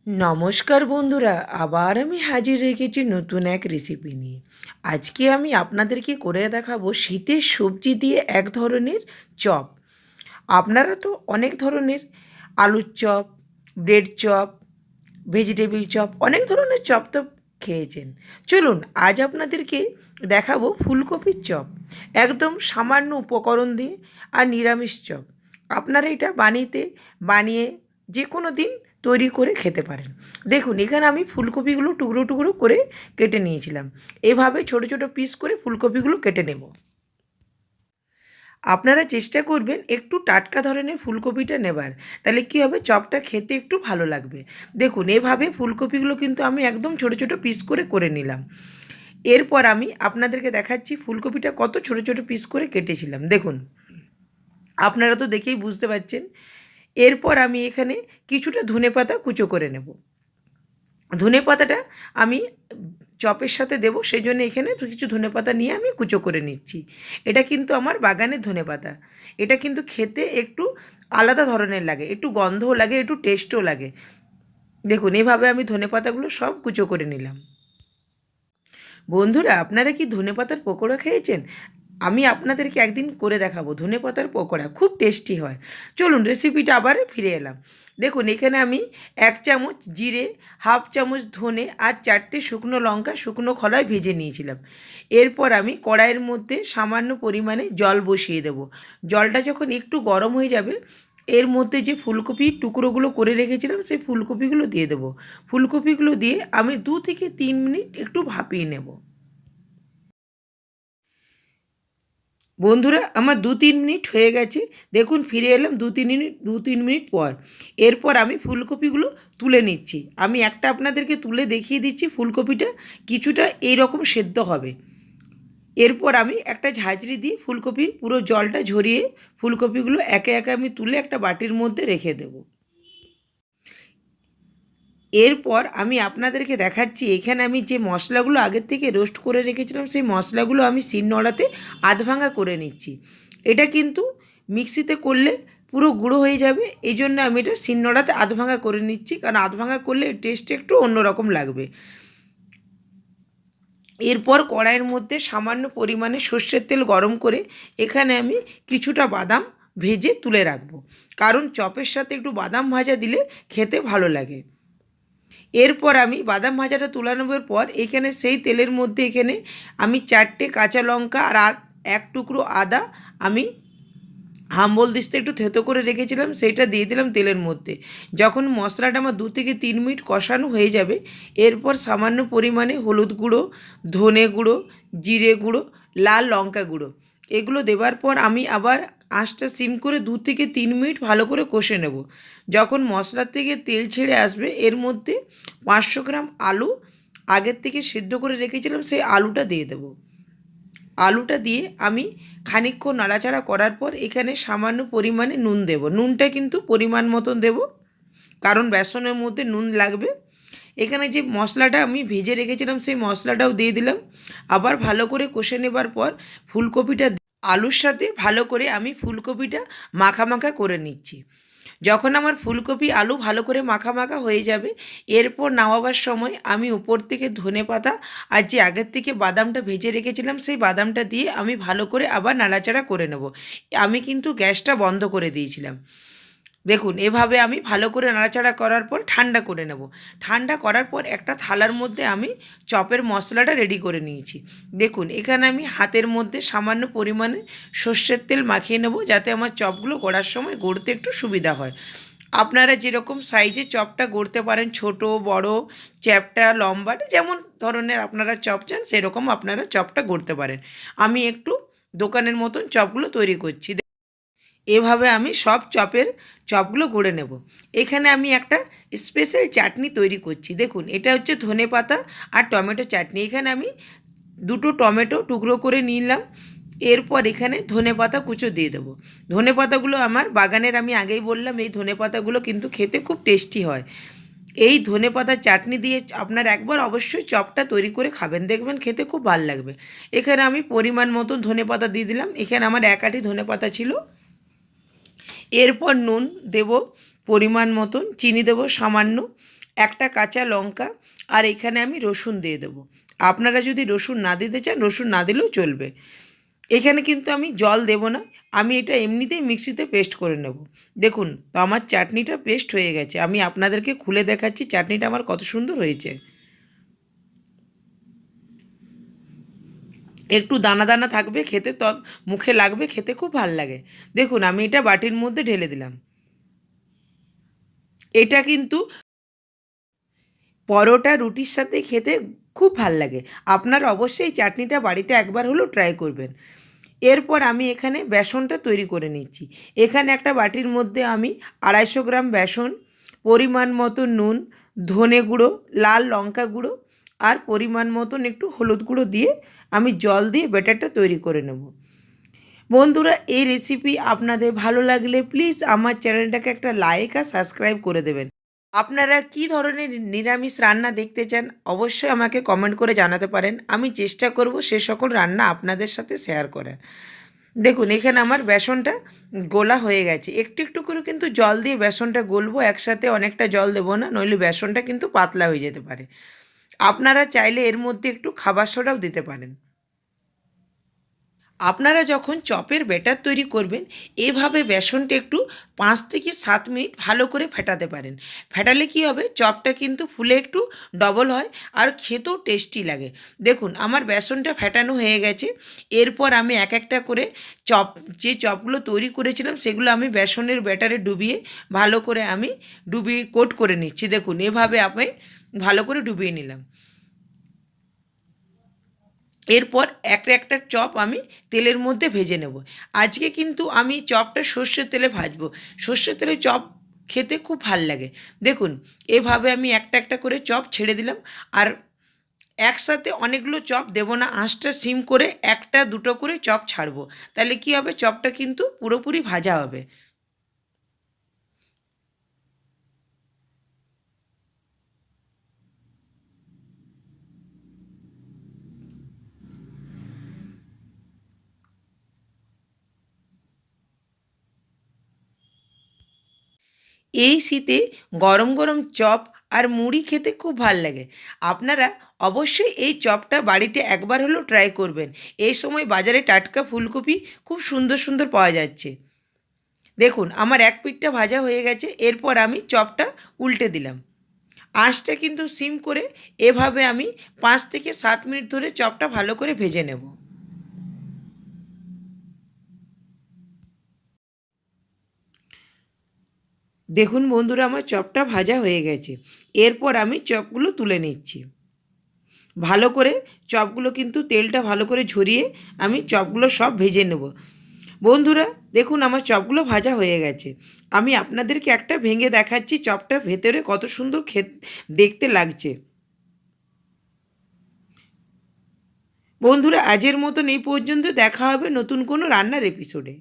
নমস্কার বন্ধুরা, আবার আমি হাজির হয়ে গেছি নতুন এক রেসিপি নিয়ে। আজকে আমি আপনাদেরকে করে দেখাবো শীতের সবজি দিয়ে এক ধরনের চপ। আপনারা তো অনেক ধরনের আলুর chop, bread chop, vegetable chop, অনেক ধরনের চপ তো খেয়েছেন। চলুন আজ আপনাদেরকে দেখাবো ফুলকপির চপ, একদম সামান্য উপকরণ দিয়ে, আর নিরামিষ চপ। আপনারা এটা বানিয়ে যে কোনো দিন তৈরি করে খেতে পারেন। দেখুন এখানে আমি ফুলকপিগুলো টুকরো টুকরো করে কেটে নিয়েছিলাম। এভাবে ছোট ছোট পিস করে ফুলকপিগুলো কেটে নেব। আপনারা চেষ্টা করবেন একটু টাটকা ধরনের ফুলকপিটা নেবার, তাহলে কী হবে, চপটা খেতে একটু ভালো লাগবে। দেখুন এভাবে ফুলকপিগুলো কিন্তু আমি একদম ছোট ছোট পিস করে করে নিলাম। এরপর আমি আপনাদেরকে দেখাচ্ছি ফুলকপিটা কত ছোট ছোট পিস করে কেটেছিলাম। দেখুন আপনারা তো দেখেই বুঝতে পারছেন। এরপর আমি এখানে কিছুটা ধনেপাতা কুচো করে নেব। ধনেপাতাটা আমি চপের সাথে দেবো, সেই জন্য এখানে কিছু ধনেপাতা নিয়ে আমি কুচো করে নিচ্ছি। এটা কিন্তু আমার বাগানের ধনেপাতা। এটা কিন্তু খেতে একটু আলাদা ধরনের লাগে, একটু গন্ধও লাগে, একটু টেস্টও লাগে। দেখুন এভাবে আমি ধনেপাতাগুলো সব কুচো করে নিলাম। বন্ধুরা, আপনারা কি ধনেপাতার পকোড়া খেয়েছেন? আমি আপনাদেরকে একদিন করে দেখাবো ধনেপাতার পকোড়া, খুব টেস্টি হয়। চলুন রেসিপিটা আবার ফিরে এলাম। দেখুন এখানে আমি 1 চামচ জিরে, হাফ চামচ ধনে আর 4টে শুকনো লঙ্কা শুকনো খোলায় ভেজে নিয়েছিলাম। এরপর আমি কড়াইয়ের মধ্যে সামান্য পরিমাণে জল বসিয়ে দেব। জলটা যখন একটু গরম হয়ে যাবে, এর মধ্যে যে ফুলকপির টুকরোগুলো করে রেখেছিলাম সেই ফুলকপিগুলো দিয়ে দেবো। ফুলকপিগুলো দিয়ে আমি 2 থেকে 3 মিনিট একটু ভাপিয়ে নেব। বন্ধুরা, আমার 2-3 মিনিট হয়ে গেছে। দেখুন ফিরে এলাম 2-3 মিনিট পর। এরপর আমি ফুলকপিগুলো তুলে নিচ্ছি। আমি একটা আপনাদেরকে তুলে দেখিয়ে দিচ্ছি, ফুলকপিটা কিছুটা এইরকম সেদ্ধ হবে। এরপর আমি একটা ঝাঁঝরি দিয়ে ফুলকপির পুরো জলটা ঝরিয়ে ফুলকপিগুলো একে একে আমি তুলে একটা বাটির মধ্যে রেখে দেবো। এরপর আমি আপনাদেরকে দেখাচ্ছি, এখানে আমি যে মশলাগুলো আগের থেকে রোস্ট করে রেখেছিলাম সেই মশলাগুলো আমি শিলনোড়াতে আধভাঙা করে নিচ্ছি। এটা কিন্তু মিক্সিতে করলে পুরো গুঁড়ো হয়ে যাবে, এই জন্য আমি এটা শিলনোড়াতে আধভাঙা করে নিচ্ছি, কারণ আধভাঙা করলে টেস্ট একটু অন্যরকম লাগবে। এরপর কড়াইয়ের মধ্যে সামান্য পরিমাণে সর্ষের তেল গরম করে এখানে আমি কিছুটা বাদাম ভেজে তুলে রাখবো, কারণ চপের সাথে একটু বাদাম ভাজা দিলে খেতে ভালো লাগে। এরপর আমি বাদাম ভাজাটা তুলে নেবার পর এখানে সেই তেলের মধ্যে এখানে আমি 4টে কাঁচা লঙ্কা আর 1 টুকরো আদা আমি হাম্বলদিস্তে একটু থেতো করে রেখেছিলাম, সেইটা দিয়ে দিলাম তেলের মধ্যে। যখন মশলাটা আমার 2 থেকে 3 মিনিট কষানো হয়ে যাবে, এরপর সামান্য পরিমাণে হলুদ গুঁড়ো, ধনে গুঁড়ো, জিরে গুঁড়ো, লাল লঙ্কা গুঁড়ো এগুলো দেওয়ার পর আমি আবার আঁচটা সিম করে 2 থেকে 3 মিনিট ভালো করে কষে নেব। যখন মশলার থেকে তেল ছেড়ে আসবে, এর মধ্যে 500 গ্রাম আলু আগের থেকে সেদ্ধ করে রেখেছিলাম, সেই আলুটা দিয়ে দেবো। আলুটা দিয়ে আমি খানিকক্ষণ নাড়াচাড়া করার পর এখানে সামান্য পরিমাণে নুন দেব। নুনটা কিন্তু পরিমাণ মতন দেব, কারণ বেসনের মধ্যে নুন লাগবে। এখানে যে মশলাটা আমি ভেজে রেখেছিলাম সেই মশলাটাও দিয়ে দিলাম। আবার ভালো করে কষে নেবার পর ফুলকপিটা আলুর সাথে ভালো করে আমি ফুলকপিটা মাখা মাখা করে নিচ্ছি। যখন আমার ফুলকপি আলু ভালো করে মাখা মাখা হয়ে যাবে, এরপর নামাবার সময় আমি উপর থেকে ধনেপাতা আর যে আগের থেকে বাদামটা ভেজে রেখেছিলাম সেই বাদামটা দিয়ে আমি ভালো করে আবার নাড়াচাড়া করে নেব। আমি কিন্তু গ্যাসটা বন্ধ করে দিয়েছিলাম। দেখুন এভাবে আমি ভালো করে নাড়াচাড়া করার পর ঠান্ডা করে নেব। ঠান্ডা করার পর একটা থালার মধ্যে আমি চপের মশলাটা রেডি করে নিয়েছি। দেখুন এখানে আমি হাতের মধ্যে সামান্য পরিমাণে সর্ষের তেল মাখিয়ে নেব, যাতে আমার চপগুলো গড়ার সময় গড়তে একটু সুবিধা হয়। আপনারা যেরকম সাইজে চপটা গড়তে পারেন, ছোট বড়, চ্যাপ্টা লম্বা, যেমন ধরনের আপনারা চপ চান সেরকম আপনারা চপটা গড়তে পারেন। আমি একটু দোকানের মতন চপগুলো তৈরি করছি। এভাবে আমি সব চপগুলো গড়ে নেব। এখানে আমি একটা স্পেশাল চাটনি তৈরি করছি। দেখুন এটা হচ্ছে ধনেপাতা আর টমেটো চাটনি। এখানে আমি 2টো টমেটো টুকরো করে নিলাম। এরপর এখানে ধনেপাতা কুচো দিয়ে দেবো। ধনেপাতাগুলো আমার বাগানের, আমি আগেই বললাম এই ধনেপাতাগুলো কিন্তু খেতে খুব টেস্টি হয়। এই ধনেপাতার চাটনি দিয়ে আপনার একবার অবশ্যই চপটা তৈরি করে খাবেন, দেখবেন খেতে খুব ভালো লাগবে। এখানে আমি পরিমাণ মতন ধনেপাতা দিয়ে দিলাম। এখানে আমার 1 আঁটি ধনেপাতা ছিল। এরপর নুন দেব পরিমাণ মতন, চিনি দেব সামান্য, একটা কাঁচা লঙ্কা, আর এখানে আমি রসুন দিয়ে দেবো। আপনারা যদি রসুন না দিতে চান রসুন না দিলেও চলবে। এখানে কিন্তু আমি জল দেব না, আমি এটা এমনিতেই মিক্সিতে পেস্ট করে নেব। দেখুন তো আমার চাটনিটা পেস্ট হয়ে গেছে, আমি আপনাদেরকে খুলে দেখাচ্ছি চাটনিটা আমার কত সুন্দর হয়েছে। একটু দানা দানা থাকবে, খেতে তো মুখে লাগবে, খেতে খুব ভাল লাগে। দেখুন আমি এটা বাটির মধ্যে ঢেলে দিলাম। এটা কিন্তু পরোটা রুটির সাথে খেতে খুব ভাল লাগে। আপনারা অবশ্যই এই চাটনিটা বাড়িতে একবার হলেও ট্রাই করবেন। এরপর আমি এখানে বেসনটা তৈরি করে নিচ্ছি। এখানে একটা বাটির মধ্যে আমি 250 গ্রাম বেসন, পরিমাণ মতো নুন, ধনে গুঁড়ো, লাল লঙ্কা গুঁড়ো আর পরিমাণ মতন একটু হলুদ গুঁড়ো দিয়ে আমি জল দিয়ে ব্যাটারটা তৈরি করে নেব। বন্ধুরা এই রেসিপি আপনাদের ভালো লাগলে প্লিজ আমার চ্যানেলটাকে একটা লাইক আর সাবস্ক্রাইব করে দেবেন। আপনারা কী ধরনের নিরামিষ রান্না দেখতে চান অবশ্যই আমাকে কমেন্ট করে জানাতে পারেন, আমি চেষ্টা করব সে সকল রান্না আপনাদের সাথে শেয়ার করার। দেখুন এখানে আমার বেসনটা গোলা হয়ে গেছে, একটু একটু করে কিন্তু জল দিয়ে বেসনটা গলবো, একসাথে অনেকটা জল দেবো না, নইলে বেসনটা কিন্তু পাতলা হয়ে যেতে পারে। আপনারা চাইলে এর মধ্যে একটু খাবার সোডাও দিতে পারেন। আপনারা যখন চপের ব্যাটার তৈরি করবেন এভাবে বেসনটা একটু 5 থেকে 7 মিনিট ভালো করে ফেটাতে পারেন। ফেটালে কি হবে, চপটা কিন্তু ফুলে একটু ডবল হয় আর খেতেও টেস্টি লাগে। দেখুন আমার বেসনটা ফেটানো হয়ে গেছে। এরপর আমি এক একটা করে চপ, যে চপগুলো তৈরি করেছিলাম সেগুলো আমি বেসনের ব্যাটারে ডুবিয়ে ভালো করে আমি কোট করে নিচ্ছি। দেখুন এভাবে আমি ভালো করে ডুবিয়ে নিলাম। এরপর একটা একটা চপ আমি তেলের মধ্যে ভেজে নেব। আজকে কিন্তু আমি চপটা সর্ষের তেলে ভাজবো। সর্ষের তেলে চপ খেতে খুব ভাল লাগে। দেখুন এভাবে আমি একটা একটা করে চপ ছেড়ে দিলাম, আর একসাথে অনেকগুলো চপ দেব না, আঁচটা সিম করে একটা দুটো করে চপ ছাড়বো। তাহলে কি হবে, চপটা কিন্তু পুরোপুরি ভাজা হবে। এই শীতে গরম গরম চপ আর মুড়ি খেতে খুব ভাল লাগে। আপনারা অবশ্যই এই চপটা বাড়িতে একবার হলেও ট্রাই করবেন। এই সময় বাজারে টাটকা ফুলকপি খুব সুন্দর সুন্দর পাওয়া যাচ্ছে। দেখুন আমার এক পিঠটা ভাজা হয়ে গেছে, এরপর আমি চপটা উল্টে দিলাম। আঁচটা কিন্তু সিম করে এভাবে আমি 5 থেকে 7 মিনিট ধরে চপটা ভালো করে ভেজে নেব। দেখুন বন্ধুরা আমার চপটা ভাজা হয়ে গেছে। এরপর আমি চপগুলো তুলে নিচ্ছি। ভালো করে চপগুলো কিন্তু তেলটা ভালো করে ঝরিয়ে আমি চপগুলো সব ভেজে নেব। বন্ধুরা দেখুন আমার চপগুলো ভাজা হয়ে গেছে। আমি আপনাদেরকে একটা ভেঙে দেখাচ্ছি চপটা ভেতরে কত সুন্দর দেখতে লাগছে। বন্ধুরা আজের মতন এই পর্যন্ত, দেখা হবে নতুন কোনো রান্নার এপিসোডে।